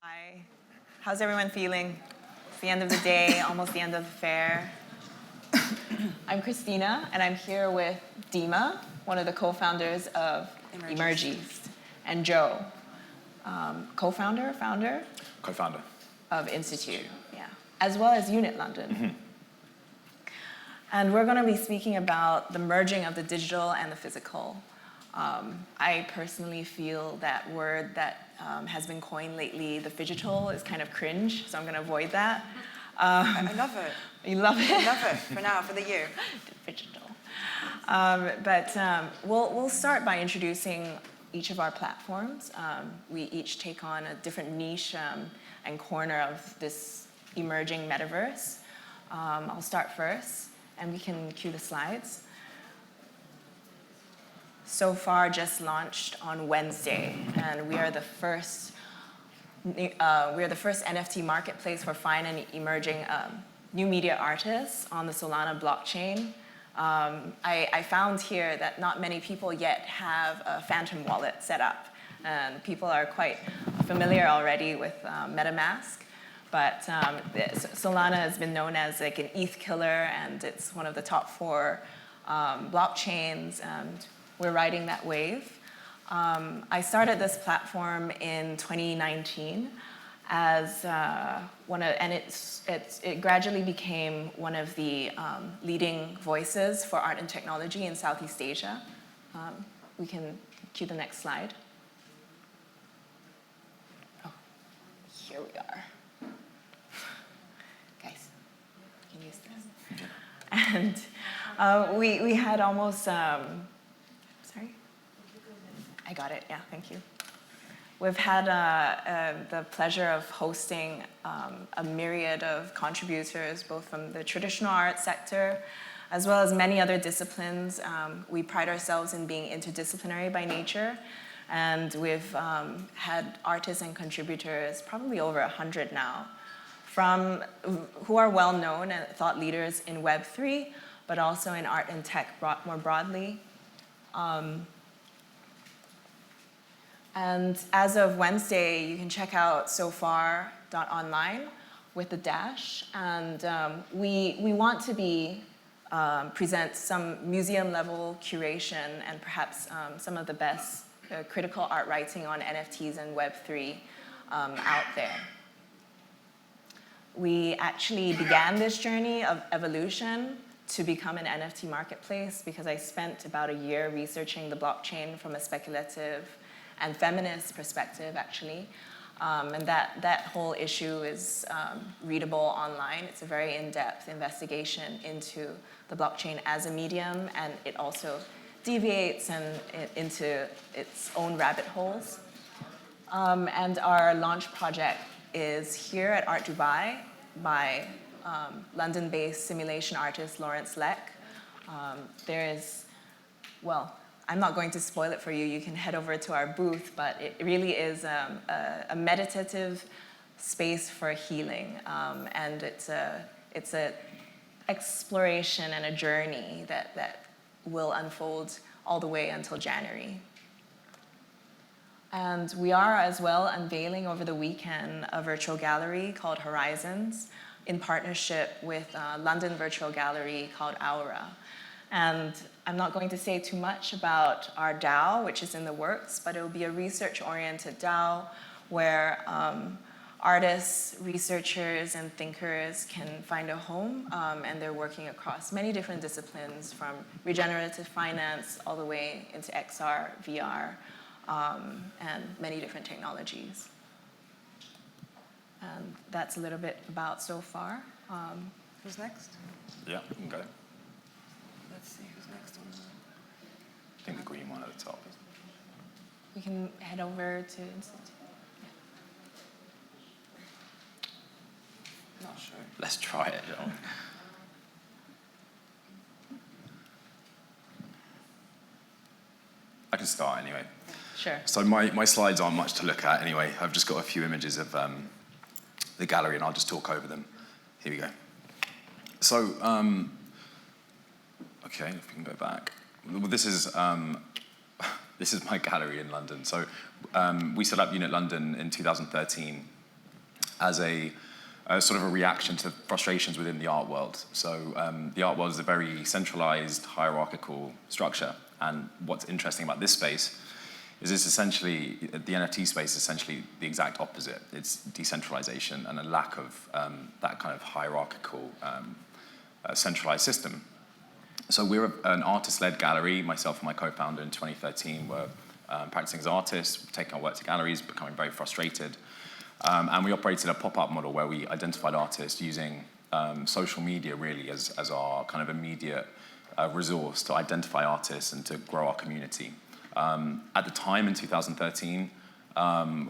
Hi. How's everyone feeling? It's the end of the day, almost the end of the fair. I'm Christina, and I'm here with Dima, one of the co-founders of Emergis, and Joe, co-founder, founder? Co-founder. Of Institute, yeah. As well as Unit London. Mm-hmm. And we're going to be speaking about the merging of the digital and the physical. I personally feel that word that has been coined lately, the phygital, is kind of cringe, so I'm going to avoid that. I love it. You love it? I love it, for now, for the year. Phygital. We'll start by introducing each of our platforms. We each take on a different niche and corner of this emerging metaverse. I'll start first, and we can cue the slides. So far, just launched on Wednesday, and we are the first NFT marketplace for fine and emerging new media artists on the Solana blockchain. I found here that not many people yet have a Phantom wallet set up, and people are quite familiar already with MetaMask. But Solana has been known as like an ETH killer, and it's one of the top 4 blockchains, and we're riding that wave. I started this platform in 2019 as it gradually became one of the leading voices for art and technology in Southeast Asia. We can cue the next slide. Oh, here we are. Guys, you can use this. And we had almost, sorry? I got it, yeah, thank you. We've had the pleasure of hosting a myriad of contributors, both from the traditional art sector, as well as many other disciplines. We pride ourselves in being interdisciplinary by nature, and we've had artists and contributors, probably over 100 now, who are well-known and thought leaders in Web3, but also in art and tech more broadly. And as of Wednesday, you can check out sofar.online with the dash. And we want to present some museum-level curation and perhaps some of the best critical art writing on NFTs and Web3 out there. We actually began this journey of evolution to become an NFT marketplace because I spent about a year researching the blockchain from a speculative and feminist perspective, actually. And that whole issue is readable online. It's a very in-depth investigation into the blockchain as a medium, and it also deviates into its own rabbit holes. And our launch project is here at Art Dubai by London-based simulation artist Lawrence Leck. I'm not going to spoil it for you. You can head over to our booth, but it really is a meditative space for healing, and it's a exploration and a journey that will unfold all the way until January. And we are as well unveiling over the weekend a virtual gallery called Horizons in partnership with a London virtual gallery called Aura. And I'm not going to say too much about our DAO, which is in the works, but it will be a research-oriented DAO where artists, researchers, and thinkers can find a home, and they're working across many different disciplines, from regenerative finance all the way into XR, VR, and many different technologies. And that's a little bit about so far. Who's next? Yeah, we can go. Let's see, who's next on I think the green one at the top. We can head over to Institute. Not sure. Let's try it, John. I can start anyway. Sure. So my slides aren't much to look at anyway. I've just got a few images of the gallery, and I'll just talk over them. Here we go. So, okay, if we can go back. Well, this is my gallery in London. So we set up Unit London in 2013 as a sort of a reaction to frustrations within the art world. So the art world is a very centralized, hierarchical structure. And what's interesting about this space is it's essentially, the NFT space is essentially the exact opposite. It's decentralization and a lack of that kind of hierarchical, centralized system. So we're an artist-led gallery. Myself and my co-founder in 2013 were practicing as artists, taking our work to galleries, becoming very frustrated. And we operated a pop-up model where we identified artists using social media really as our kind of immediate resource to identify artists and to grow our community. At the time in 2013,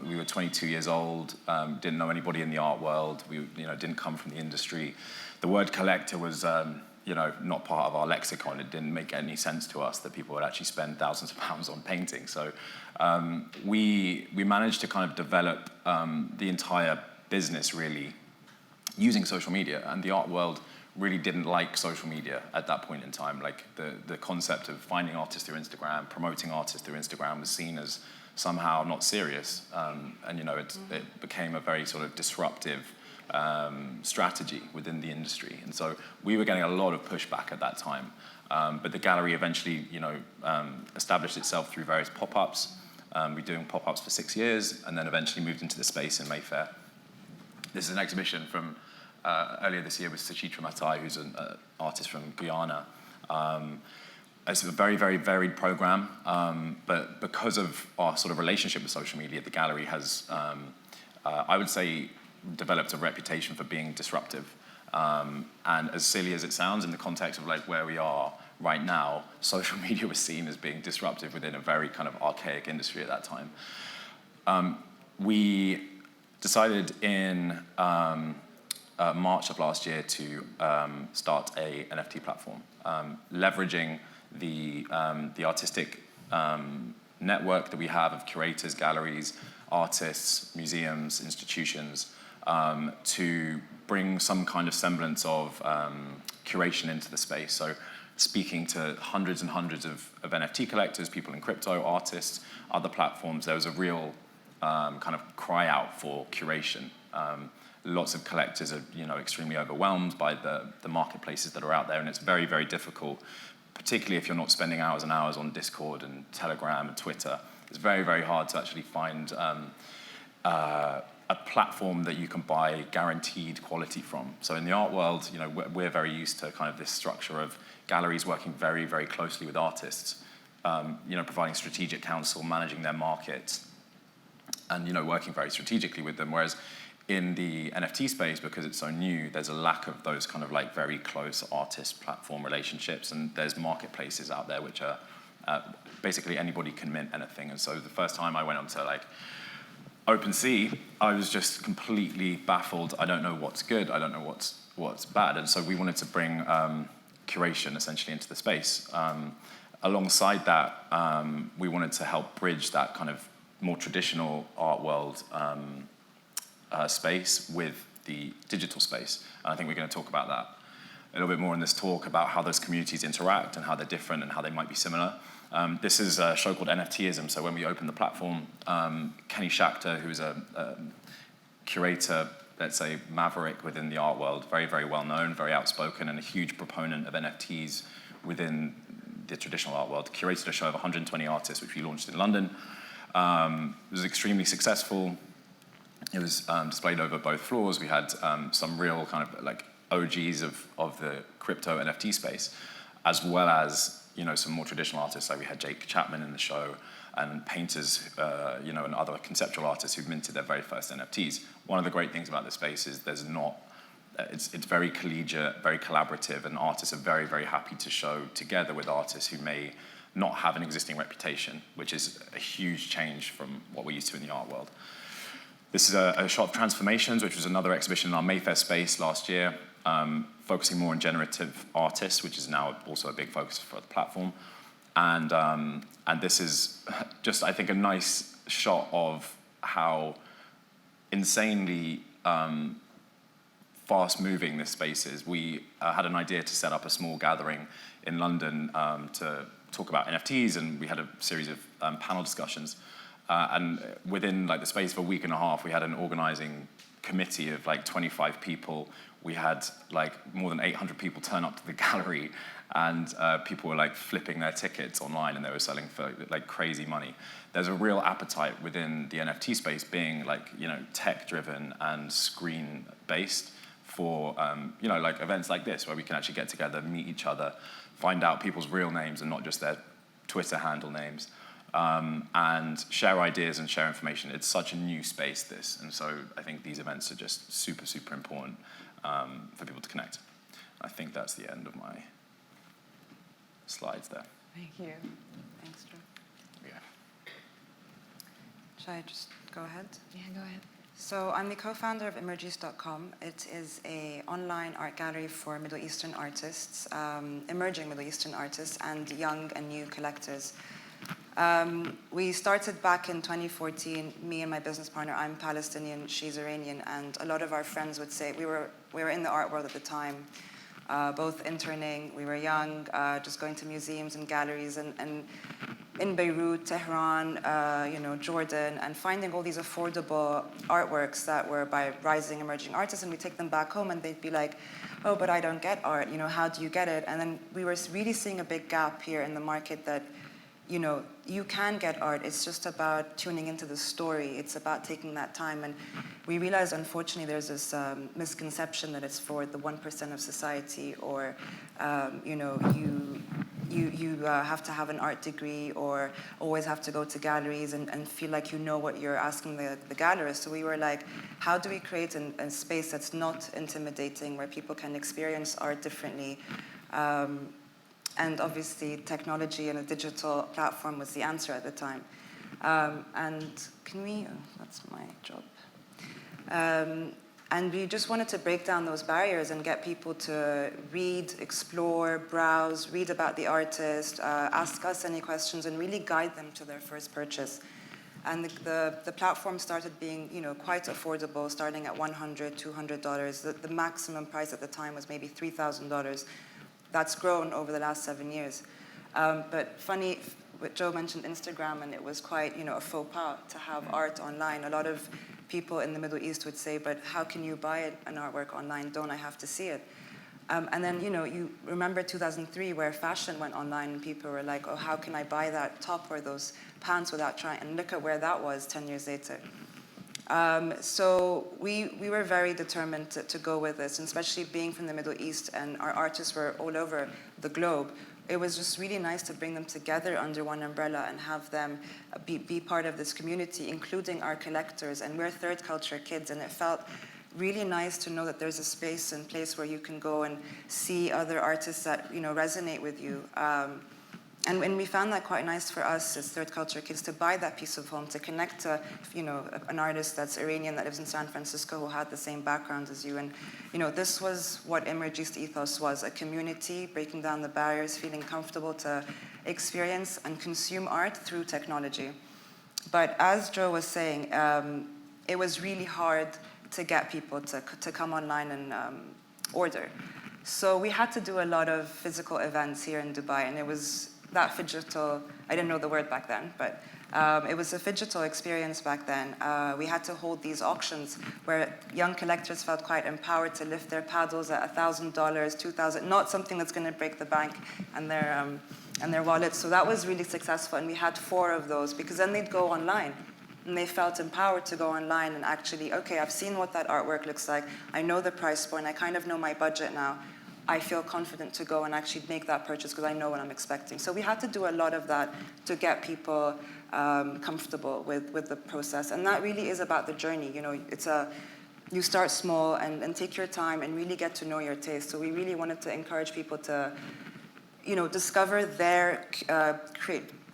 we were 22 years old, didn't know anybody in the art world, we didn't come from the industry. The word collector was not part of our lexicon. It didn't make any sense to us that people would actually spend thousands of pounds on painting. So we managed to kind of develop the entire business really using social media, and the art world really didn't like social media at that point in time. Like the concept of finding artists through Instagram, promoting artists through Instagram was seen as somehow not serious, and it became a very sort of disruptive strategy within the industry. And so we were getting a lot of pushback at that time. But the gallery eventually, established itself through various pop-ups. We were doing pop-ups for 6 years, and then eventually moved into the space in Mayfair. This is an exhibition from earlier this year with Sachitra Matai, who's an artist from Guyana. It's a very, very varied program, but because of our sort of relationship with social media, the gallery has, I would say, developed a reputation for being disruptive. And as silly as it sounds in the context of like where we are right now, social media was seen as being disruptive within a very kind of archaic industry at that time. We decided in March of last year to start a NFT platform, leveraging the artistic network that we have of curators, galleries, artists, museums, institutions, to bring some kind of semblance of curation into the space. So speaking to hundreds and hundreds of NFT collectors, people in crypto, artists, other platforms, there was a real kind of cry out for curation. Lots of collectors are extremely overwhelmed by the marketplaces that are out there, and it's very, very difficult, particularly if you're not spending hours and hours on Discord and Telegram and Twitter. It's very, very hard to actually find a platform that you can buy guaranteed quality from. So in the art world, we're very used to kind of this structure of galleries working very, very closely with artists, providing strategic counsel, managing their markets, and working very strategically with them. Whereas in the NFT space, because it's so new, there's a lack of those kind of like very close artist-platform relationships, and there's marketplaces out there which are basically anybody can mint anything. And so the first time I went onto like OpenSea, I was just completely baffled. I don't know what's good. I don't know what's bad. And so we wanted to bring curation essentially into the space. Alongside that, we wanted to help bridge that kind of more traditional art world space with the digital space. And I think we're going to talk about that a little bit more in this talk, about how those communities interact and how they're different and how they might be similar. This is a show called NFTism. So when we opened the platform, Kenny Schachter, who's a curator, let's say maverick within the art world, very, very well known, very outspoken, and a huge proponent of NFTs within the traditional art world, curated a show of 120 artists, which we launched in London. It was extremely successful. It was displayed over both floors. We had some real kind of like OGs of the crypto NFT space, as well as some more traditional artists. Like we had Jake Chapman in the show, and painters, and other conceptual artists who've minted their very first NFTs. One of the great things about this space is it's very collegiate, very collaborative, and artists are very, very happy to show together with artists who may not have an existing reputation, which is a huge change from what we're used to in the art world. This is a shot of Transformations, which was another exhibition in our Mayfair space last year, focusing more on generative artists, which is now also a big focus for the platform. And this is just, I think, a nice shot of how insanely fast-moving this space is. We had an idea to set up a small gathering in London to talk about NFTs, and we had a series of panel discussions. And within like the space of a week and a half, we had an organizing committee of like 25 people. We had like more than 800 people turn up to the gallery, and people were like flipping their tickets online, and they were selling for like crazy money. There's a real appetite within the NFT space, being like, you know, tech-driven and screen-based, for you know, like events like this where we can actually get together, meet each other, find out people's real names and not just their Twitter handle names, and share ideas and share information. It's such a new space, this, and so I think these events are just super, super important for people to connect. I think that's the end of my slides there. Thank you. Thanks, Drew. Yeah. Should I just go ahead? Yeah, go ahead. So I'm the co-founder of emergist.com. It is an online art gallery for Middle Eastern artists, emerging Middle Eastern artists, and young and new collectors. We started back in 2014, me and my business partner. I'm Palestinian, she's Iranian, and a lot of our friends would say, we were in the art world at the time, both interning, we were young, just going to museums and galleries, and in Beirut, Tehran, you know, Jordan, and finding all these affordable artworks that were by rising emerging artists, and we take them back home and they'd be like, oh, but I don't get art, you know, how do you get it? And then we were really seeing a big gap here in the market that, you know, you can get art. It's just about tuning into the story. It's about taking that time. And we realized, unfortunately, there's this misconception that it's for the 1% of society, or, you know, you have to have an art degree or always have to go to galleries and feel like you know what you're asking the gallerist. So we were like, how do we create a space that's not intimidating, where people can experience art differently? And obviously, technology and a digital platform was the answer at the time. And can we, that's my job. And we just wanted to break down those barriers and get people to read, explore, browse, read about the artist, ask us any questions, and really guide them to their first purchase. And the platform started being, you know, quite affordable, starting at $100, $200. The maximum price at the time was maybe $3,000. That's grown over the last 7 years. But funny, what Joe mentioned Instagram, and it was quite, you know, a faux pas to have art online. A lot of people in the Middle East would say, but how can you buy an artwork online? Don't I have to see it? And then, you know, you remember 2003 where fashion went online and people were like, oh, how can I buy that top or those pants without trying? And look at where that was 10 years later. So we were very determined to go with this, and especially being from the Middle East and our artists were all over the globe. It was just really nice to bring them together under one umbrella and have them be part of this community, including our collectors. And we're third culture kids, and it felt really nice to know that there's a space and place where you can go and see other artists that, you know, resonate with you. And we found that quite nice for us as third culture kids to buy that piece of home, to connect to, you know, an artist that's Iranian that lives in San Francisco who had the same background as you. And, you know, this was what Emergist ethos was, a community, breaking down the barriers, feeling comfortable to experience and consume art through technology. But as Joe was saying, it was really hard to get people to come online and order. So we had to do a lot of physical events here in Dubai, and it was that phygital, I didn't know the word back then, but it was a phygital experience back then. We had to hold these auctions where young collectors felt quite empowered to lift their paddles at $1,000, $2,000, not something that's going to break the bank and their wallets. So that was really successful, and we had 4 of those, because then they'd go online. And they felt empowered to go online and actually, okay, I've seen what that artwork looks like. I know the price point. I kind of know my budget now. I feel confident to go and actually make that purchase because I know what I'm expecting. So we had to do a lot of that to get people comfortable with the process. And that really is about the journey. You know, you start small and take your time and really get to know your taste. So we really wanted to encourage people to, you know, discover their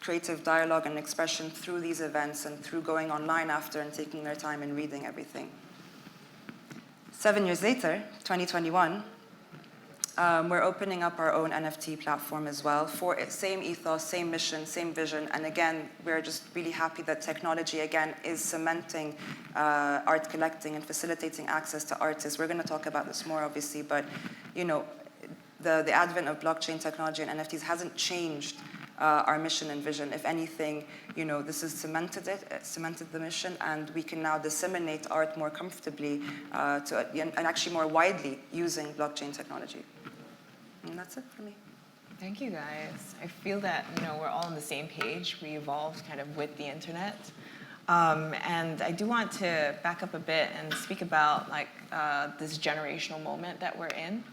creative dialogue and expression through these events and through going online after and taking their time and reading everything. 7 years later, 2021, we're opening up our own NFT platform as well for it. Same ethos, same mission, same vision. And again, we're just really happy that technology, again, is cementing art collecting and facilitating access to artists. We're going to talk about this more, obviously, but, you know, the advent of blockchain technology and NFTs hasn't changed our mission and vision. If anything, this has cemented the mission, and we can now disseminate art more comfortably and actually more widely using blockchain technology. And that's it for me. Thank you, guys. I feel that we're all on the same page. We evolved kind of with the internet. And I do want to back up a bit and speak about this generational moment that we're in.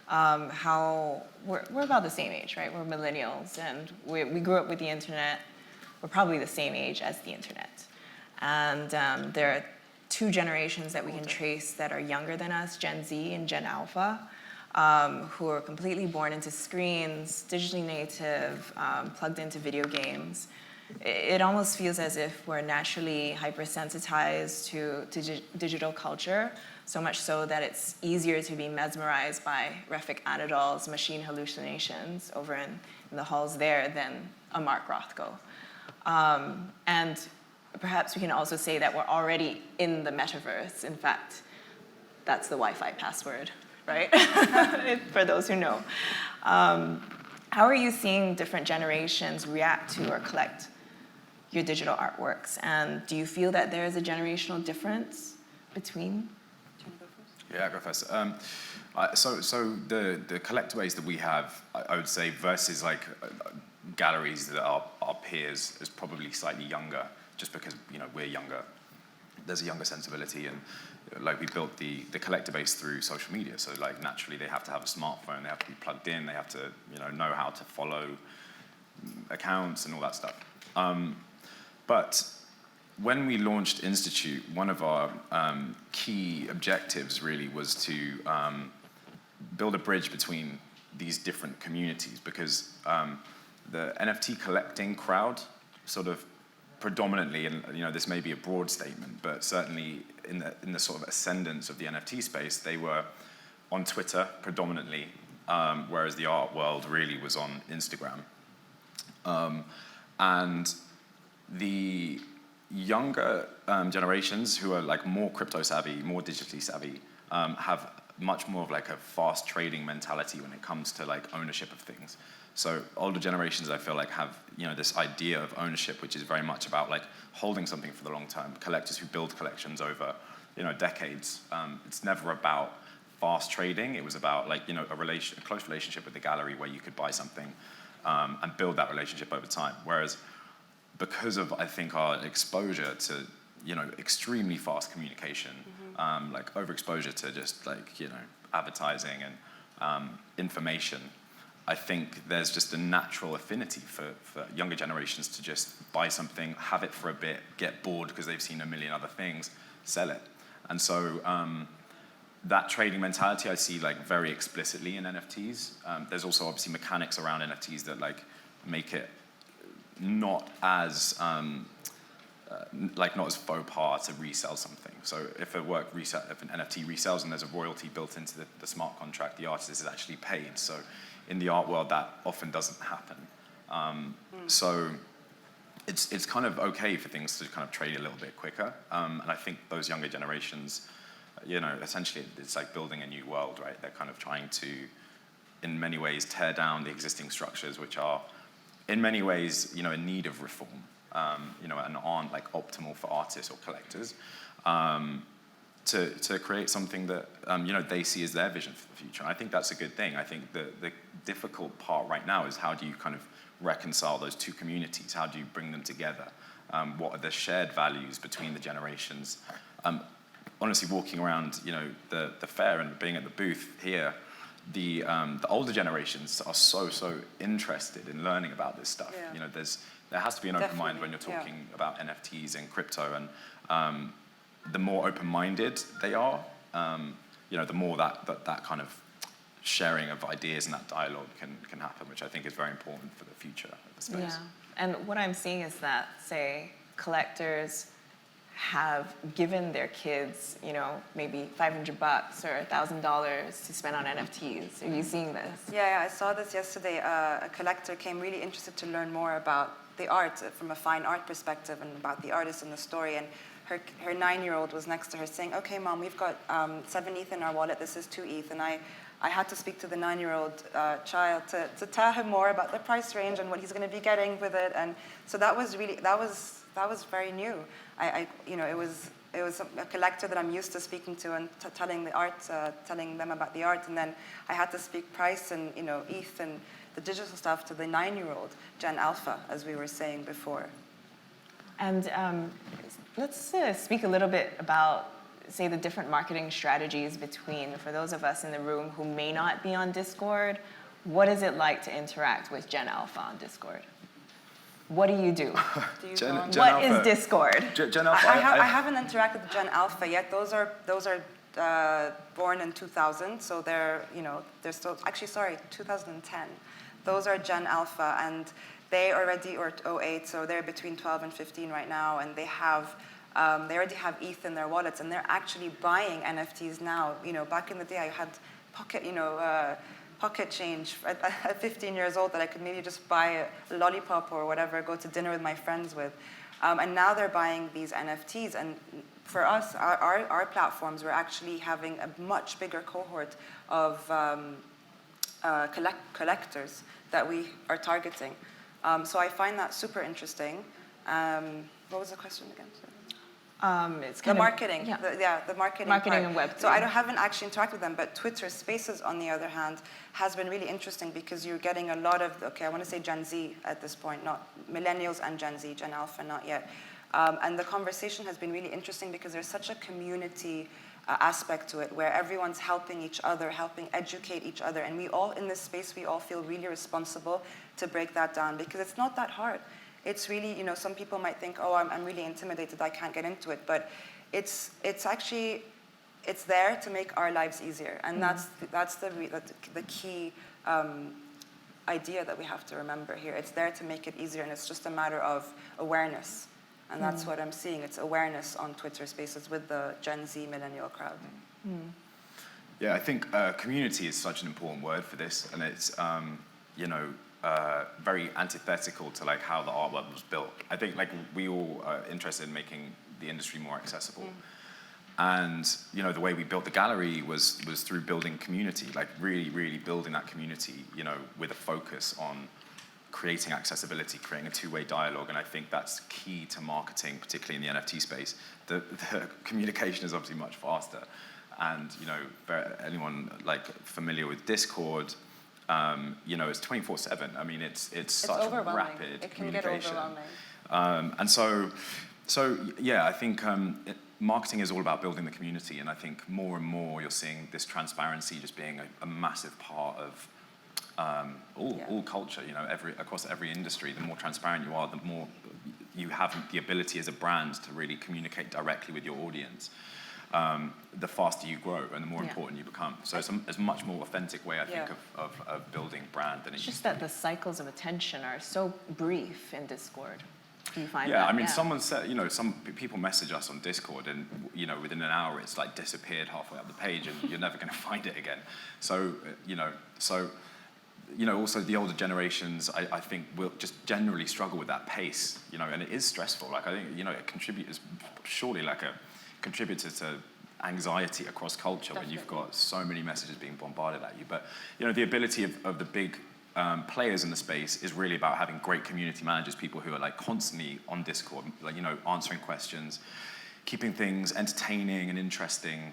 How we're about the same age, right? We're millennials, and we grew up with the internet. We're probably the same age as the internet. And there are two generations that we can trace that are younger than us, Gen Z and Gen Alpha, who are completely born into screens, digitally native, plugged into video games. It almost feels as if we're naturally hypersensitized to digital culture, so much so that it's easier to be mesmerized by Refik Anadol's machine hallucinations over in the halls there than a Mark Rothko. And perhaps we can also say that we're already in the metaverse. In fact, that's the Wi-Fi password, right? For those who know. How are you seeing different generations react to or collect your digital artworks? And do you feel that there is a generational difference between? Yeah, I'll go first. So the collector base that we have, I would say, versus galleries that are our peers, is probably slightly younger, just because we're younger. There's a younger sensibility, and we built the collector base through social media. So naturally they have to have a smartphone, they have to be plugged in, they have to know how to follow accounts and all that stuff. But when we launched Institute, one of our key objectives really was to build a bridge between these different communities, because the NFT collecting crowd sort of predominantly, and this may be a broad statement, but certainly in the sort of ascendance of the NFT space, they were on Twitter predominantly, whereas the art world really was on Instagram. And the younger generations who are more crypto savvy, more digitally savvy, have much more of a fast trading mentality when it comes to ownership of things. So older generations, I feel have this idea of ownership, which is very much about holding something for the long term. Collectors who build collections over decades. It's never about fast trading. It was about a close relationship with the gallery where you could buy something and build that relationship over time. Whereas because of, I think, our exposure to extremely fast communication, overexposure to just advertising and information, I think there's just a natural affinity for younger generations to just buy something, have it for a bit, get bored because they've seen a million other things, sell it. And so that trading mentality I see very explicitly in NFTs. There's also obviously mechanics around NFTs that make it not as not as faux pas to resell something. So if an NFT resells and there's a royalty built into the smart contract, the artist is actually paid. So in the art world, that often doesn't happen. So it's kind of okay for things to kind of trade a little bit quicker. And I think those younger generations, essentially it's building a new world, right? They're kind of trying to, in many ways, tear down the existing structures, which are, in many ways, in need of reform, and aren't optimal for artists or collectors, to create something that they see as their vision for the future. And I think that's a good thing. I think the difficult part right now is how do you kind of reconcile those two communities? How do you bring them together? What are the shared values between the generations? Honestly, walking around the fair and being at the booth here, the older generations are so interested in learning about this stuff. Yeah. There has to be an open mind when you're talking about NFTs and crypto, and the more open-minded they are, the more that kind of sharing of ideas and that dialogue can happen, which I think is very important for the future of the space. Yeah, and what I'm seeing is that, say, collectors have given their kids, maybe $500 or $1,000 to spend on NFTs. Are you seeing this? Yeah, I saw this yesterday. A collector came really interested to learn more about the art from a fine art perspective and about the artist and the story. And her 9-year-old was next to her saying, "Okay, Mom, we've got 7 ETH in our wallet. This is 2 ETH." And I I had to speak to the 9-year-old child to tell him more about the price range and what he's going to be getting with it. And so that was very new. It was a collector that I'm used to speaking to and telling them about the art, and then I had to speak price and ETH and the digital stuff to the 9-year-old Gen Alpha, as we were saying before. And let's speak a little bit about, say, the different marketing strategies between, for those of us in the room who may not be on Discord, what is it like to interact with Gen Alpha on Discord? What do you do? What is Discord? Gen Alpha. I haven't interacted with Gen Alpha yet. Those are born in 2000, so they're still, actually, sorry, 2010. Those are Gen Alpha, and they already, or 08, so they're between 12 and 15 right now, and they already have ETH in their wallets, and they're actually buying NFTs now. Back in the day, I had pocket change at 15 years old that I could maybe just buy a lollipop or whatever, go to dinner with my friends with. And now they're buying these NFTs. And for us, our platforms, we're actually having a much bigger cohort of collectors that we are targeting. So I find that super interesting. What was the question again? It's the marketing. The marketing part. And Web3. So I haven't actually interacted with them, but Twitter Spaces, on the other hand, has been really interesting because you're getting a lot of, I want to say Gen Z at this point, not millennials and Gen Z, Gen Alpha not yet. And the conversation has been really interesting because there's such a community aspect to it where everyone's helping each other, helping educate each other. And we all, in this space, we all feel really responsible to break that down because it's not that hard. It's really, some people might think, oh, I'm really intimidated, I can't get into it. But it's actually, it's there to make our lives easier. And that's the key idea that we have to remember here. It's there to make it easier, and it's just a matter of awareness. And that's what I'm seeing. It's awareness on Twitter Spaces with the Gen Z millennial crowd. Yeah, I think community is such an important word for this, and it's, very antithetical to how the art world was built. I think we all are interested in making the industry more accessible. And the way we built the gallery was through building community, really, really building that community, with a focus on creating accessibility, creating a two-way dialogue. And I think that's key to marketing, particularly in the NFT space. The communication is obviously much faster. And for anyone familiar with Discord, it's 24/7. I mean, it's such rapid it can communication. Get overwhelming. And so yeah, I think marketing is all about building the community, and I think more and more you're seeing this transparency just being a massive part of all culture. Across every industry, the more transparent you are, the more you have the ability as a brand to really communicate directly with your audience. The faster you grow and the more important you become. So it's a much more authentic way, I think, of building brand than it used to be. It's just that the cycles of attention are so brief in Discord. Do you find that? Yeah, I mean, someone said, some people message us on Discord and, within an hour it's disappeared halfway up the page and you're never going to find it again. So, also the older generations, I think, will just generally struggle with that pace, and it is stressful. I think, it contributes, surely a contributor to anxiety across culture. Definitely. When you've got so many messages being bombarded at you. But the ability of the big players in the space is really about having great community managers, people who are constantly on Discord, answering questions, keeping things entertaining and interesting.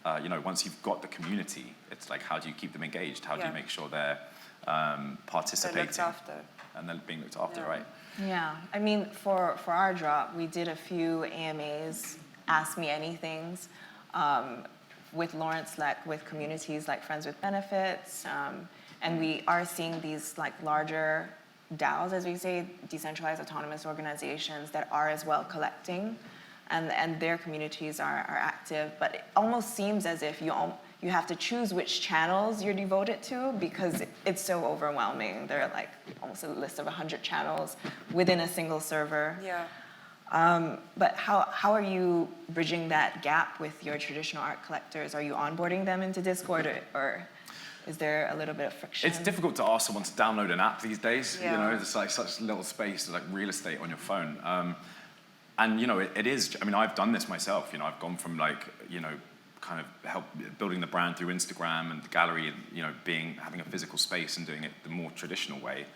Once you've got the community, it's how do you keep them engaged? How do you make sure they're participating? They're looked after. And they're being looked after, right? Yeah, I mean, for our drop, we did a few AMAs, Ask Me Anythings, with Lawrence Leck, with communities like Friends with Benefits, and we are seeing these larger DAOs, as we say, decentralized autonomous organizations that are as well collecting, and their communities are active. But it almost seems as if you have to choose which channels you're devoted to because it's so overwhelming. There are almost a list of 100 channels within a single server. Yeah. But how are you bridging that gap with your traditional art collectors? Are you onboarding them into Discord, or is there a little bit of friction? It's difficult to ask someone to download an app these days. Yeah. It's such little space, real estate on your phone. And it is. I mean, I've done this myself. I've gone from kind of help building the brand through Instagram and the gallery, and, you know, having a physical space and doing it the more traditional way,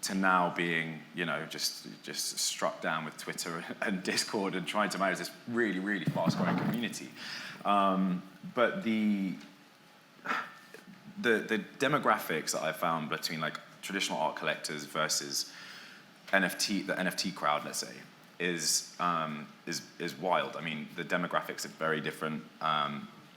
to now being, you know, just struck down with Twitter and Discord and trying to manage this really, really fast-growing community. But the demographics that I found between like traditional art collectors versus the NFT crowd, let's say, is wild. I mean, the demographics are very different.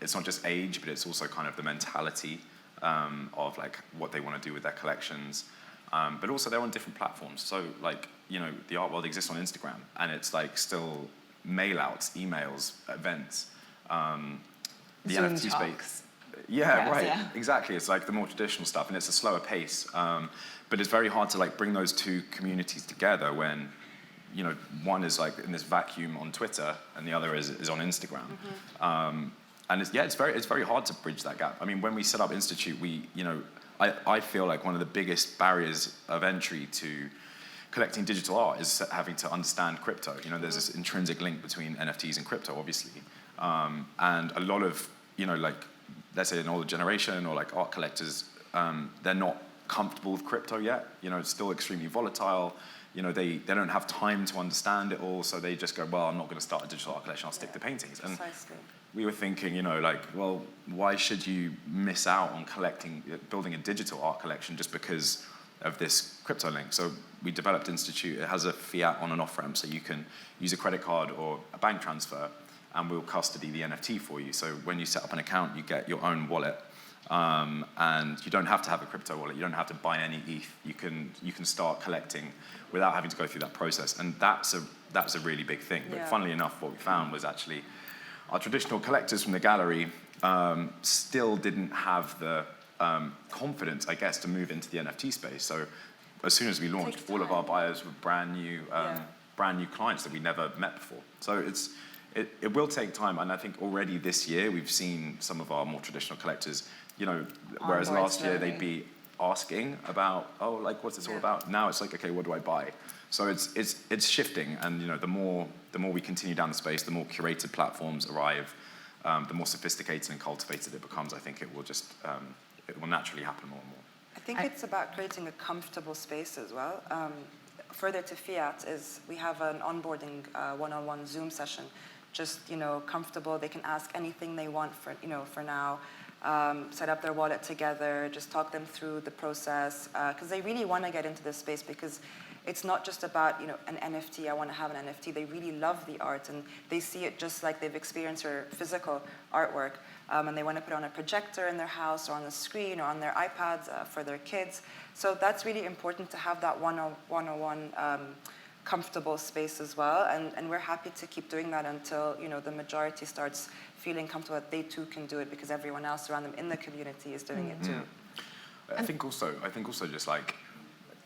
It's not just age, but it's also kind of the mentality of like what they want to do with their collections. But also they're on different platforms. So like, you know, the art world exists on Instagram, and it's like still mail-outs, emails, events. The Zoom NFT talks. space. Yeah, Yes, right. yeah. Exactly. It's like the more traditional stuff, and it's a slower pace. But it's very hard to like bring those two communities together when, you know, one is like in this vacuum on Twitter and the other is on Instagram. And it's very hard to bridge that gap. I mean, when we set up Institute, I feel like one of the biggest barriers of entry to collecting digital art is having to understand crypto. You know, there's this intrinsic link between NFTs and crypto, obviously. And a lot of, you know, like, let's say an older generation or like art collectors, they're not comfortable with crypto yet. You know, it's still extremely volatile. You know, they don't have time to understand it all, so they just go, well, I'm not going to start a digital art collection, I'll stick to paintings. And Precisely. we were thinking, you know, like, well, why should you miss out on building a digital art collection just because of this crypto link? So we developed Institute. It has a fiat on and off ramp, so you can use a credit card or a bank transfer, and we'll custody the NFT for you. So when you set up an account, you get your own wallet. And you don't have to have a crypto wallet. You don't have to buy any ETH. You can start collecting without having to go through that process. And that's a really big thing. But funnily enough, what we found was actually our traditional collectors from the gallery still didn't have the confidence, I guess, to move into the NFT space. So as soon as we launched, all of our buyers were brand new clients that we never met before. So it will take time, and I think already this year we've seen some of our more traditional collectors, you know, whereas last year they'd be asking about, oh, like, what's this all about? Now it's like, okay, what do I buy? So it's shifting, and you know, the more we continue down the space, the more curated platforms arrive, the more sophisticated and cultivated it becomes. I think it will naturally happen more and more. I think it's about creating a comfortable space as well. Further to Fiat is we have an onboarding one-on-one Zoom session, just, you know, comfortable. They can ask anything they want for now. Set up their wallet together, just talk them through the process, because they really want to get into this space, because it's not just about, you know, an NFT, I want to have an NFT. They really love the art, and they see it just like they've experienced their physical artwork, and they want to put it on a projector in their house or on the screen or on their iPads for their kids. So that's really important to have that one-on-one comfortable space as well, and we're happy to keep doing that until, you know, the majority starts feeling comfortable that they too can do it, because everyone else around them in the community is doing it too. I think also just like,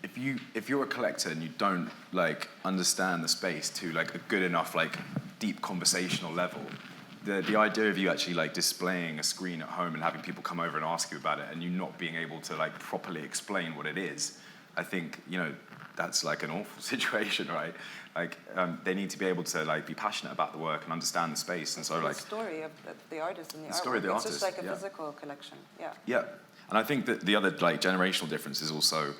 if you're a collector and you don't like understand the space to like a good enough like deep conversational level, the idea of you actually like displaying a screen at home and having people come over and ask you about it and you not being able to like properly explain what it is, I think, you know, that's like an awful situation, right? Like, they need to be able to like be passionate about the work and understand the space, and so like the story of the artist and the artwork. Story of the it's artist, just like a physical collection. Yeah, and I think that the other like generational difference is also,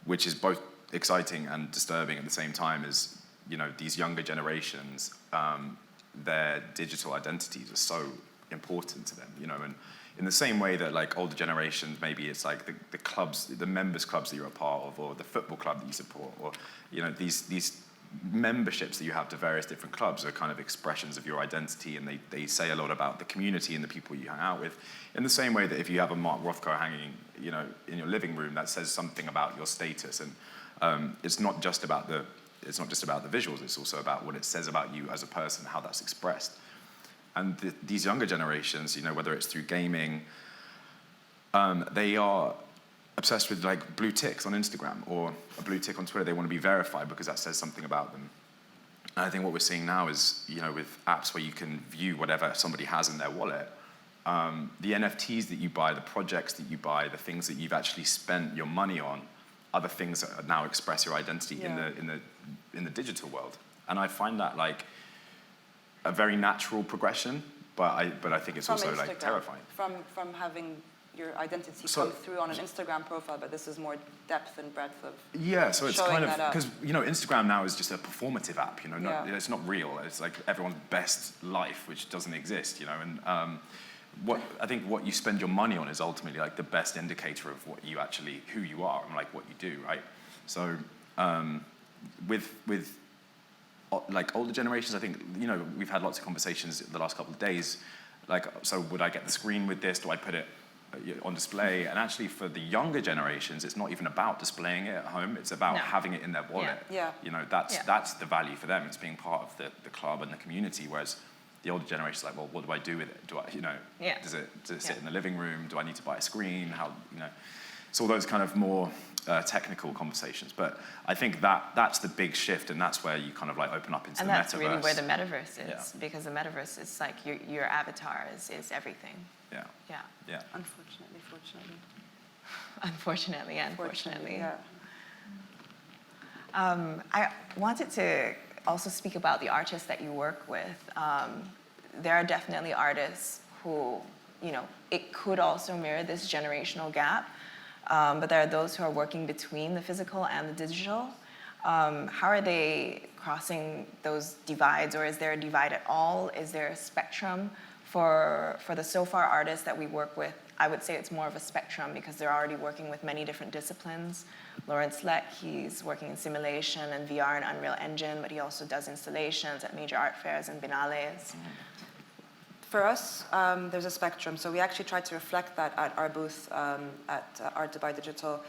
which is both exciting and disturbing at the same time, is, you know, these younger generations, their digital identities are so important to them, you know, and in the same way that like older generations, maybe it's like the clubs, the members clubs that you're a part of, or the football club that you support, or, you know, these memberships that you have to various different clubs are kind of expressions of your identity, and they say a lot about the community and the people you hang out with. In the same way that if you have a Mark Rothko hanging, you know, in your living room, that says something about your status, and it's not just about the visuals, it's also about what it says about you as a person, how that's expressed. And these younger generations, you know, whether it's through gaming, they are obsessed with like blue ticks on Instagram or a blue tick on Twitter. They want to be verified because that says something about them. And I think what we're seeing now is, you know, with apps where you can view whatever somebody has in their wallet, the NFTs that you buy, the projects that you buy, the things that you've actually spent your money on, are the things that now express your identity in the digital world. And I find that like a very natural progression, but I think it's From also like Instagram, terrifying. From having your identity So- come through on an Instagram profile, but this is more depth and breadth of Yeah, so it's showing kind of, that up. because, Instagram now is just a performative app, Yeah. it's not real. It's like everyone's best life, which doesn't exist, and I think what you spend your money on is ultimately like the best indicator of what you actually, who you are and like what you do, right? So with like older generations, I think, we've had lots of conversations the last couple of days, like, so would I get the screen with this? Do I put it on display? And actually for the younger generations, it's not even about displaying it at home. It's about having it in their wallet. Yeah. That's the value for them. It's being part of the club and the community. Whereas the older generation's like, well, what do I do with it? Do I, does it sit in the living room? Do I need to buy a screen? How, it's all those kind of more technical conversations. But I think that's the big shift, and that's where you kind of like open up into the metaverse. And that's really where the metaverse is, because the metaverse is like your avatar is everything. Yeah. Yeah. Yeah. Unfortunately, yeah. I wanted to also speak about the artists that you work with. There are definitely artists who, it could also mirror this generational gap, but there are those who are working between the physical and the digital. How are they crossing those divides, or is there a divide at all? Is there a spectrum? For the so far artists that we work with, I would say it's more of a spectrum because they're already working with many different disciplines. Lawrence Leck, he's working in simulation and VR and Unreal Engine, but he also does installations at major art fairs and biennales. For us, there's a spectrum. So we actually tried to reflect that at our booth at Art Dubai Digital.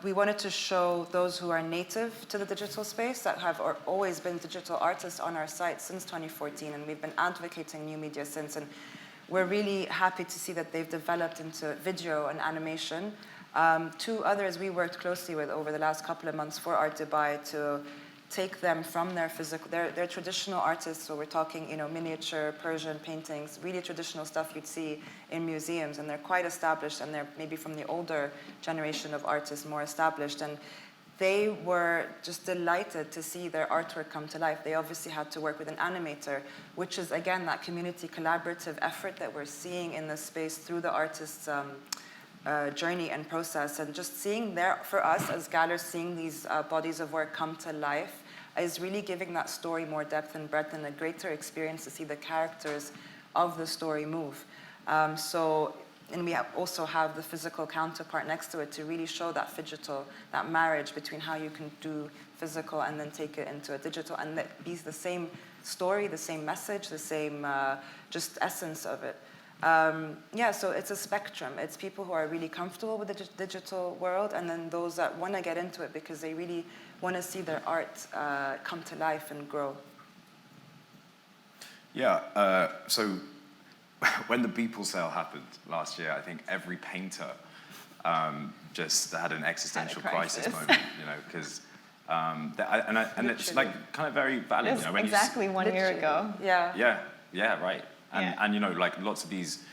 We wanted to show those who are native to the digital space, that have always been digital artists on our site since 2014, and we've been advocating new media since. And we're really happy to see that they've developed into video and animation. Two others we worked closely with over the last couple of months for Art Dubai to take them from their physical, they're traditional artists, so we're talking, miniature Persian paintings, really traditional stuff you'd see in museums, and they're quite established, and they're maybe from the older generation of artists, more established, and they were just delighted to see their artwork come to life. They obviously had to work with an animator, which is, again, that community collaborative effort that we're seeing in this space through the artist's journey and process, and just seeing for us as galleries, seeing these bodies of work come to life is really giving that story more depth and breadth, and a greater experience to see the characters of the story move. And we also have the physical counterpart next to it to really show that that marriage between how you can do physical and then take it into a digital, and that be the same story, the same message, the same just essence of it. So it's a spectrum. It's people who are really comfortable with the digital world, and then those that want to get into it because they really want to see their art come to life and grow. Yeah, so when the Beeple sale happened last year, I think every painter just had an existential crisis moment, because and it's like kind of very valid. It was exactly 1 year ago. Yeah, right. And like lots of these.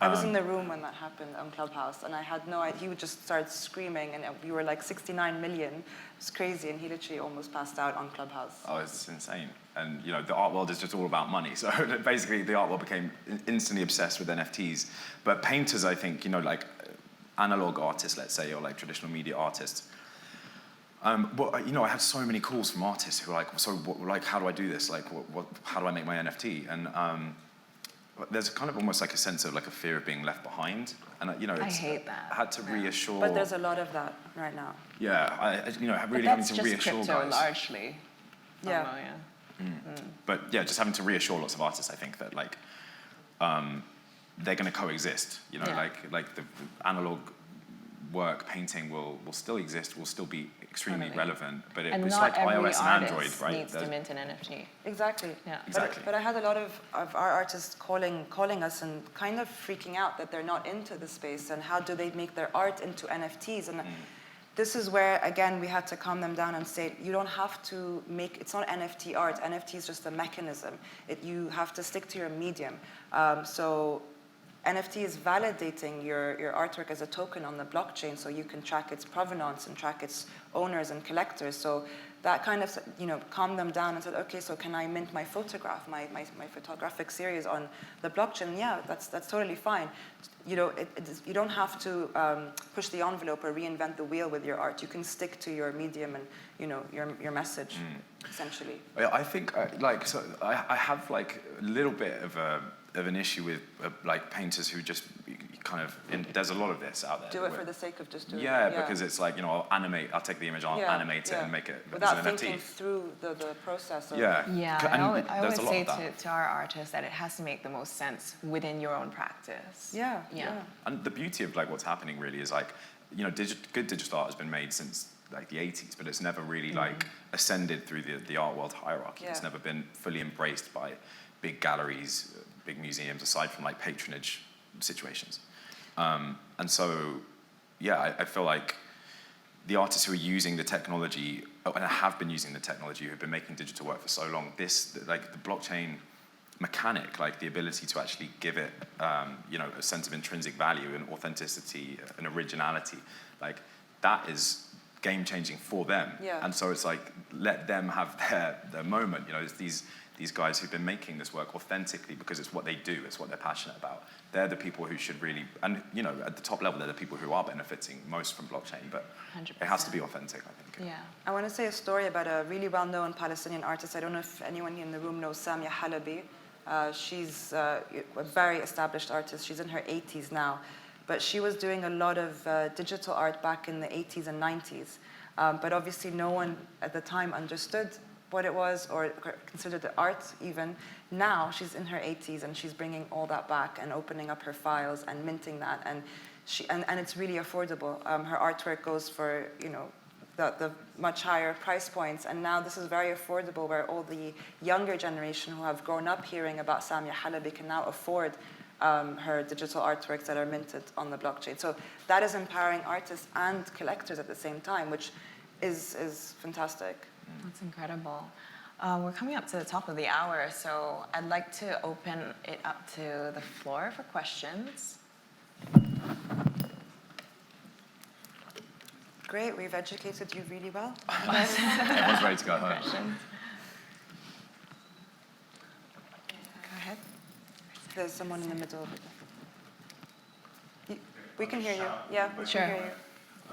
I was in the room when that happened on Clubhouse, and I had no idea. He would just start screaming, and we were like 69 million. It was crazy, and he literally almost passed out on Clubhouse. Oh, it's insane. And the art world is just all about money. So basically, the art world became instantly obsessed with NFTs. But painters, I think, like analog artists, let's say, or like traditional media artists. I had so many calls from artists who were like, how do I do this? Like, how do I make my NFT? And there's kind of almost like a sense of like a fear of being left behind, and I hate that. I had to reassure. But there's a lot of that right now. Yeah, really having to reassure crypto guys. Largely. Yeah. But yeah, just having to reassure lots of artists, I think that like they're going to coexist. Like the analog work, painting will still exist, will still be extremely relevant, but it's like iOS and Android, right? Needs to mint an NFT. Exactly. Yeah. Exactly. But I had a lot of our artists calling us and kind of freaking out that they're not into the space, and how do they make their art into NFTs? And this is where, again, we had to calm them down and say, you don't have to it's not NFT art. NFT is just a mechanism. You have to stick to your medium. So NFT is validating your artwork as a token on the blockchain, so you can track its provenance and track its owners and collectors. So that kind of, calmed them down and said, okay, so can I mint my photograph, my photographic series on the blockchain? Yeah, that's totally fine. You don't have to push the envelope or reinvent the wheel with your art. You can stick to your medium and your message, essentially. I think I have like a little bit of an issue with like painters who just kind of there's a lot of this out there. Do it for the sake of just doing it. Yeah, because it's like I'll take the image, I'll animate it and make it without as an thinking NFT. through the process. Yeah, I always say to our artists that it has to make the most sense within your own practice. Yeah. And the beauty of like what's happening really is like, good digital art has been made since like the 80s, but it's never really like ascended through the art world hierarchy. Yeah. It's never been fully embraced by big galleries, big museums, aside from like patronage situations. And so, I feel like the artists who are using the technology, and have been using the technology, who've been making digital work for so long, like the blockchain mechanic, like the ability to actually give it, a sense of intrinsic value and authenticity and originality, like that is game-changing for them. Yeah. And so it's like, let them have their moment. It's these guys who've been making this work authentically because it's what they do, it's what they're passionate about. They're the people who should really, and at the top level, they're the people who are benefiting most from blockchain, but 100%. It has to be authentic, I think. Yeah. I want to say a story about a really well-known Palestinian artist. I don't know if anyone in the room knows Samya Halabi. She's a very established artist. She's in her 80s now. But she was doing a lot of digital art back in the 80s and 90s. But obviously no one at the time understood what it was or considered it art even. Now she's in her 80s and she's bringing all that back and opening up her files and minting that. And it's really affordable. Her artwork goes for, the much higher price points. And now this is very affordable, where all the younger generation who have grown up hearing about Samya Halabi can now afford her digital artworks that are minted on the blockchain. So that is empowering artists and collectors at the same time, which is fantastic. That's incredible. We're coming up to the top of the hour, so I'd like to open it up to the floor for questions. Great, we've educated you really well. Everyone's ready to go home. Questions? Go ahead. There's someone in the middle of it. We can hear you. Yeah, we Sure. can hear you.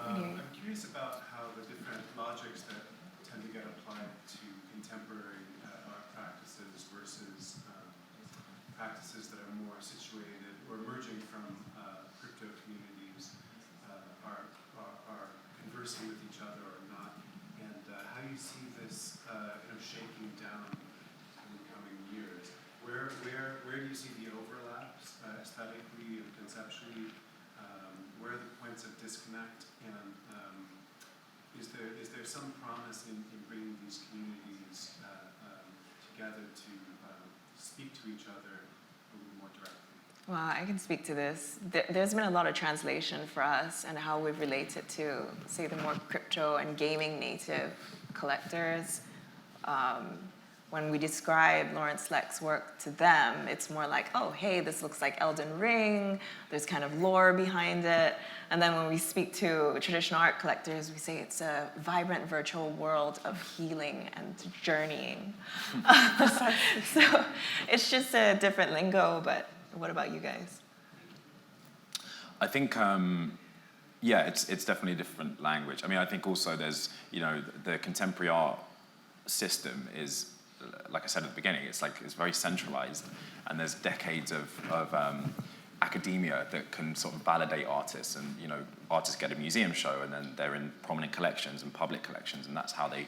I'm curious about how the different logics that tend to get applied to contemporary art practices versus practices that are more situated or emerging from crypto communities are conversing with each other or not, and how you see this shaking down in the coming years. Where do you see the overlaps aesthetically and conceptually? Where are the points of disconnect, and is there some promise in bringing these communities together to speak to each other a little more directly? Well, I can speak to this. There's been a lot of translation for us and how we've related to, say, the more crypto and gaming native collectors. When we describe Lawrence Leck's work to them, it's more like, oh, hey, this looks like Elden Ring. There's kind of lore behind it. And then when we speak to traditional art collectors, we say it's a vibrant virtual world of healing and journeying. So it's just a different lingo, but what about you guys? I think, it's definitely a different language. I mean, I think also there's, the contemporary art system is, like I said at the beginning, it's very centralized, and there's decades of academia that can sort of validate artists, and artists get a museum show, and then they're in prominent collections and public collections, and that's how they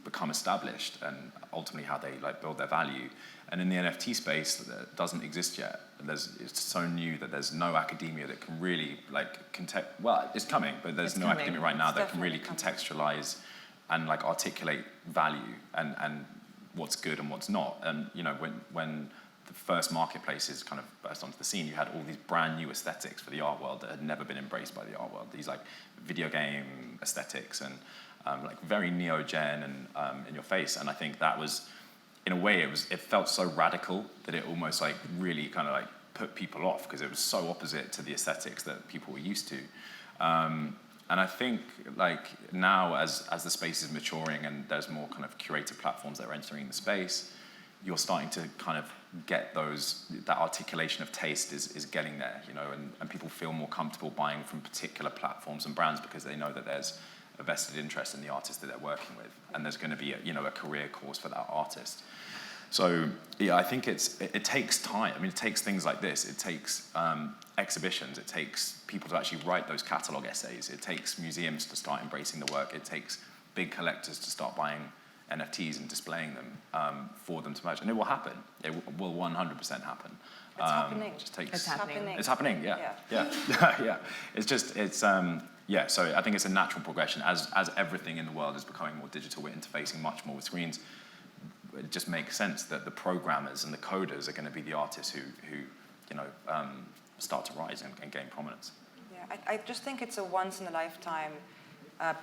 become established, and ultimately how they build their value. And in the NFT space, that doesn't exist yet. It's so new that there's no academia that can really it's coming, but there's no academia right now that can really contextualize and articulate value and what's good and what's not. And when the first marketplaces kind of burst onto the scene, you had all these brand new aesthetics for the art world that had never been embraced by the art world. These video game aesthetics and very neo-gen and in your face. And I think that was, in a way, it felt so radical that it almost really kind of put people off, because it was so opposite to the aesthetics that people were used to. And I think like now as the space is maturing and there's more kind of curated platforms that are entering the space, you're starting to kind of get that articulation of taste is getting there, you know, and people feel more comfortable buying from particular platforms and brands because they know that there's a vested interest in the artist that they're working with, and there's going to be a career course for that artist. So yeah, I think it takes time. I mean, it takes things like this. It takes exhibitions. It takes people to actually write those catalog essays. It takes museums to start embracing the work. It takes big collectors to start buying NFTs and displaying them for them to merge. And it will happen. It will 100% happen. It's happening. It just takes, It's happening. It's happening, yeah. Yeah. Yeah, so I think it's a natural progression. As everything in the world is becoming more digital, we're interfacing much more with screens. It just makes sense that the programmers and the coders are going to be the artists who start to rise and gain prominence. Yeah, I just think it's a once in a lifetime,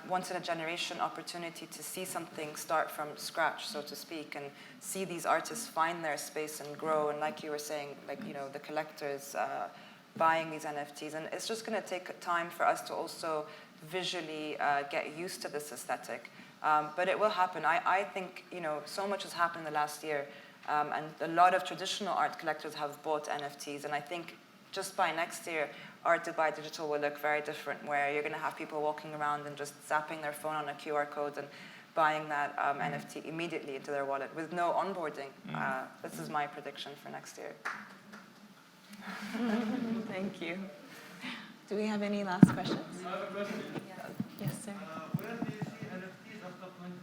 once in a generation opportunity to see something start from scratch, so to speak, and see these artists find their space and grow. And like you were saying, like, you know, the collectors buying these NFTs, and it's just going to take time for us to also visually get used to this aesthetic. But it will happen. I think, you know, so much has happened in the last year, and a lot of traditional art collectors have bought NFTs, and I think just by next year, art to buy digital will look very different, where you're going to have people walking around and just zapping their phone on a QR code and buying that NFT immediately into their wallet with no onboarding. This is my prediction for next year. Thank you. Do we have any last questions? I have a question. Yes, sir. Where do you see NFTs after 20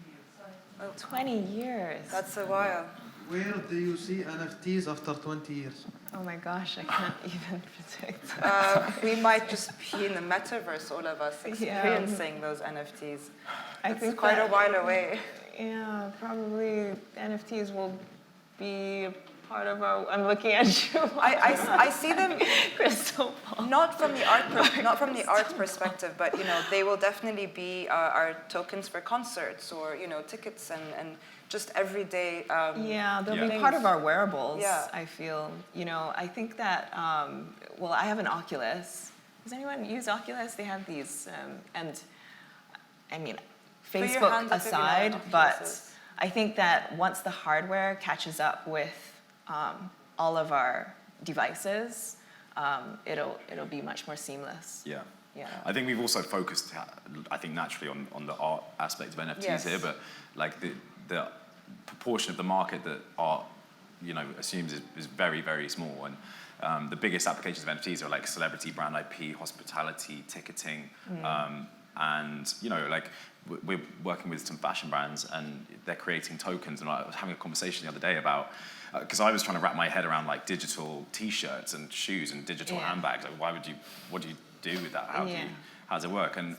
years? 20 years. That's a while. Where do you see NFTs after 20 years? Oh my gosh, I can't even predict. We might just be in the metaverse, all of us, experiencing those NFTs. It's quite a while away. Yeah, probably NFTs will be part of our. I'm looking at you. I see them Crystal ball. not from the art perspective, but you know, they will definitely be our tokens for concerts or, you know, tickets and just everyday. Yeah, they'll be things. part of our wearables. Yeah. I feel. You know, I think that. Well, I have an Oculus. Does anyone use Oculus? They have these, and I mean, Put your Facebook hands up if you know what aside, an but Oculus is. I think that once the hardware catches up with all of our devices, it'll be much more seamless. Yeah. Yeah. I think we've also focused, I think, naturally on the art aspect of NFTs Yes. here, but like the proportion of the market that art, you know, assumes is very, very small. And the biggest applications of NFTs are like celebrity brand IP, hospitality, ticketing, and, you know, like we're working with some fashion brands and they're creating tokens. And I was having a conversation the other day about, because I was trying to wrap my head around like digital T-shirts and shoes and digital handbags. Like, what do you do with that? How does it work? And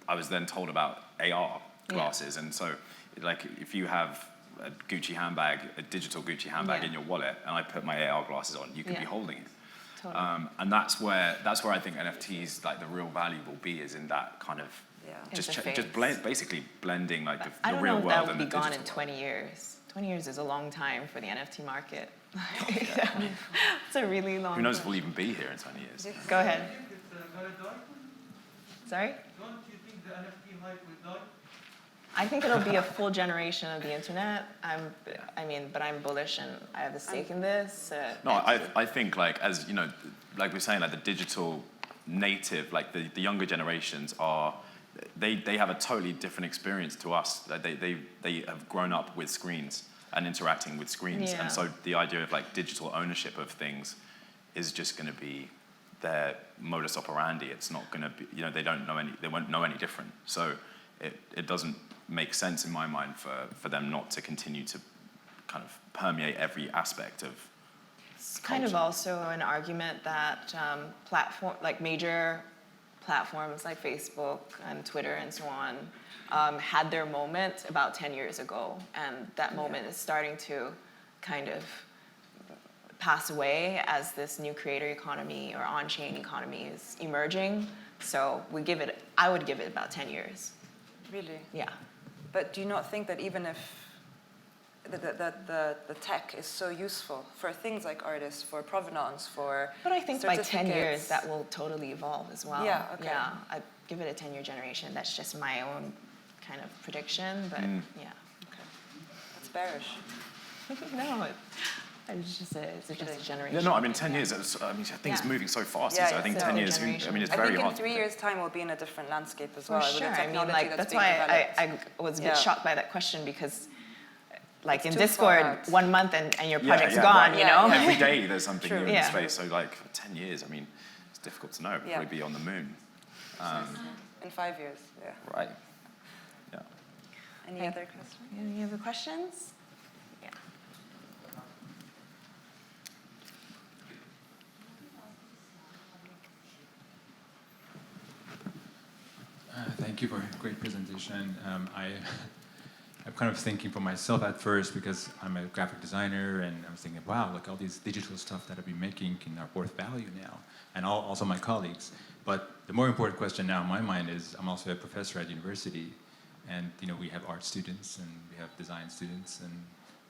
I was then told about AR glasses. And so, like, if you have a Gucci handbag, a digital Gucci handbag in your wallet, and I put my AR glasses on, you can be holding it. Totally. And that's where I think NFTs, like the real value will be, is in that kind of basically blending like the I don't real know if world that will and be the gone digital in world. 20 years. 20 years is a long time for the NFT market. It's a really long Who knows if time. we'll even be here in 20 years? Go ahead. Do you think it's going to die? Sorry? Don't you think the NFT hype will die? I think it'll be a full generation of the internet. But I'm bullish and I have a stake in this. No, I think, like, as you know, like we're saying, like the digital native, like the younger generations are, they have a totally different experience to us. Like they have grown up with screens and interacting with screens, and so the idea of like digital ownership of things is just going to be their modus operandi. It's not going to be, you know, they won't know any different. So it doesn't make sense in my mind for them not to continue to kind of permeate every aspect of It's kind of also an argument that major platforms like Facebook and Twitter and so on had their moment about 10 years ago, and that moment is starting to kind of pass away as this new creator economy or on-chain economy is emerging. So I would give it about 10 years. Really? Yeah. But do you not think that even if the tech is so useful for things like artists, for provenance, for But I think by 10 years certificates, that will totally evolve as well. Yeah, okay. Yeah, give it a 10-year generation. That's just my own kind of prediction, but yeah. That's bearish. No, it's just a generation. Yeah, no, I mean, 10 years, I mean, I think it's Yeah. moving so fast. Yeah, so I think so 10 years, I generation. mean, it's I very think in hard. 3 years' time we'll be in a different landscape as For well. sure. With the I mean, technology like, that's that's being why developed. I was a Yeah. bit shocked by that question because, like, It's in too far Discord, out. 1 month and your Yeah, project's yeah, gone, right. you Yeah, know? yeah. Every day there's something True. new in Yeah. space. So, like, for 10 years, I mean, it's difficult to know. It'll Yeah. probably be on the moon. In 5 years, yeah. Right. Yeah. Any Thank- other questions? Any other questions? Yeah. Thank you for a great presentation. I'm kind of thinking for myself at first because I'm a graphic designer and I was thinking, wow, look, all these digital stuff that I've been making can are worth value now, and also my colleagues. But the more important question now in my mind is I'm also a professor at university, and we have art students and we have design students, and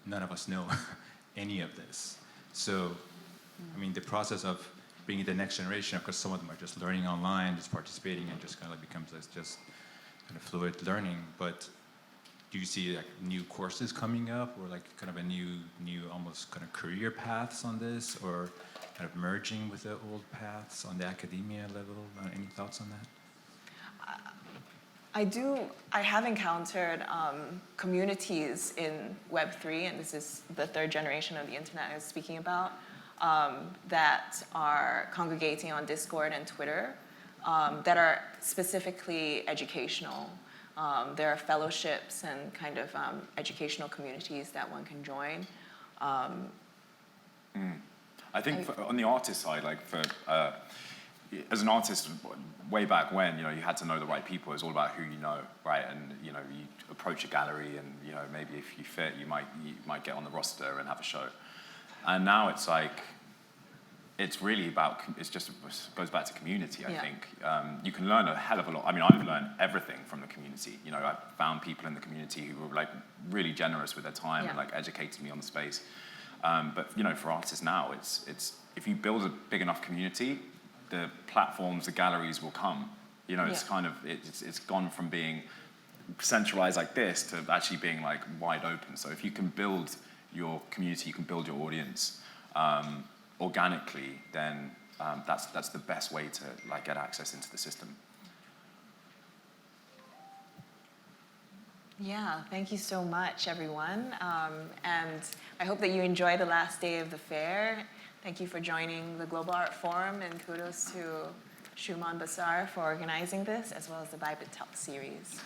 none of us know any of this. So, I mean, the process of bringing the next generation, of course, some of them are just learning online, just participating, and just kind of becomes just kind of fluid learning. But do you see like new courses coming up, or like kind of a new almost kind of career paths on this, or kind of merging with the old paths on the academia level? Any thoughts on that? I have encountered communities in Web3, and this is the third generation of the internet I was speaking about, that are congregating on Discord and Twitter that are specifically educational. There are fellowships and kind of educational communities that one can join. I think on the artist side, like as an artist, way back when, you had to know the right people. It's all about who you know, right? And you approach a gallery, and maybe if you fit, you might get on the roster and have a show. And now it's like, it's really about, it goes back to community, I think. You can learn a hell of a lot. I mean, I've learned everything from the community. I've found people in the community who were like really generous with their time and like educated me on the space. But for artists now, it's if you build a big enough community, the platforms, the galleries will come. It's kind of, it's gone from being centralized like this to actually being like wide open. So if you can build your community, you can build your audience organically, then that's the best way to like get access into the system. Yeah, thank you so much, everyone. And I hope that you enjoy the last day of the fair. Thank you for joining the Global Art Forum, and kudos to Shuman Basar for organizing this, as well as the Bybit Talk series.